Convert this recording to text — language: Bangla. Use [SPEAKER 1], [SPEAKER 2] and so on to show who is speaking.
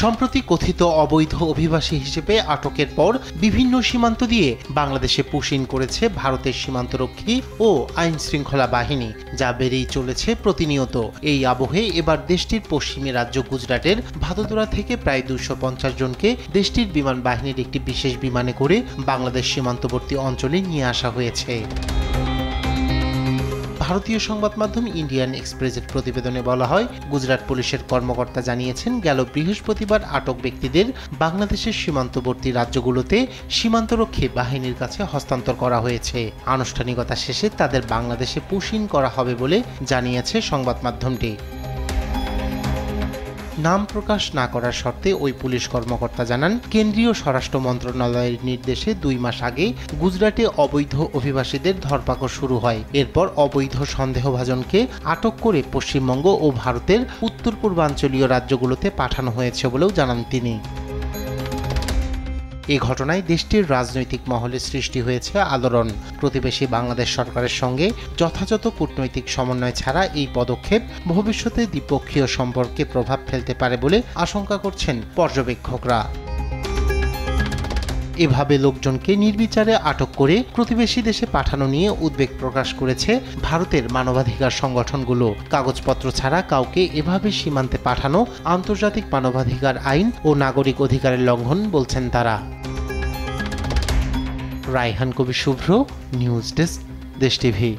[SPEAKER 1] সম্প্রতি কথিত অবৈধ অভিবাসী হিসেবে আটকের পর বিভিন্ন সীমান্ত দিয়ে বাংলাদেশে পুশ ইন করেছে ভারতের সীমান্তরক্ষী ও আইন শৃঙ্খলা বাহিনী, যা বেড়েই চলেছে প্রতিনিয়ত। এই আবহে এবার দেশটির পশ্চিমী রাজ্য গুজরাটের ভাদোদরা থেকে প্রায় 250 জনকে দেশটির বিমান বাহিনীর একটি বিশেষ বিমানে করে বাংলাদেশ সীমান্তবর্তী অঞ্চলে নিয়ে আসা হয়েছে। ভারতীয় সংবাদ মাধ্যম ইন্ডিয়ান এক্সপ্রেসের প্রতিবেদনে বলা হয়, গুজরাট পুলিশের কর্মকর্তা জানিয়েছেন, গেল বৃহস্পতিবার আটক ব্যক্তিদের বাংলাদেশের সীমান্তবর্তী রাজ্যগুলোতে সীমান্তরক্ষী বাহিনীর কাছে হস্তান্তর করা হয়েছে। আনুষ্ঠানিকতা শেষে তাদের বাংলাদেশে পুশ ইন করা হবে বলে জানিয়েছে সংবাদ মাধ্যমটি। নাম প্রকাশ না করার শর্তে ওই পুলিশ কর্মকর্তা জানান, কেন্দ্রীয় স্বরাষ্ট্র মন্ত্রণালয়ের নির্দেশে 2 মাস আগে গুজরাটে অবৈধ অভিবাসীদের ধরপাকড় শুরু হয়। এরপর অবৈধ সন্দেহভাজনকে আটক করে পশ্চিমবঙ্গ ও ভারতের উত্তর পূর্বাঞ্চলীয় রাজ্যগুলোতে পাঠানো হয়েছে বলেও জানান তিনি। এই ঘটনায় দেশটির রাজনৈতিক মহলে সৃষ্টি হয়েছে আলোড়ন। প্রতিবেশী বাংলাদেশ সরকারের সঙ্গে যথাযথ কূটনৈতিক সমন্বয় ছাড়া এই পদক্ষেপ ভবিষ্যতে দ্বিপক্ষীয় সম্পর্কে প্রভাব ফেলতে পারে বলে আশঙ্কা করছেন পর্যবেক্ষকরা। এভাবে লোকজনকে নির্বিচারে আটক করে প্রতিবেশী দেশে পাঠানো নিয়ে উদ্বেগ প্রকাশ করেছে ভারতের মানবাধিকার সংগঠনগুলো। কাগজপত্র ছাড়া কাউকে এভাবে সীমান্তে পাঠানো আন্তর্জাতিক মানবাধিকার আইন ও নাগরিক অধিকারের লঙ্ঘন বলছেন তারা। রায়হান কবির শুভ্র, নিউজ ডেস্ক, দেশ টিভি।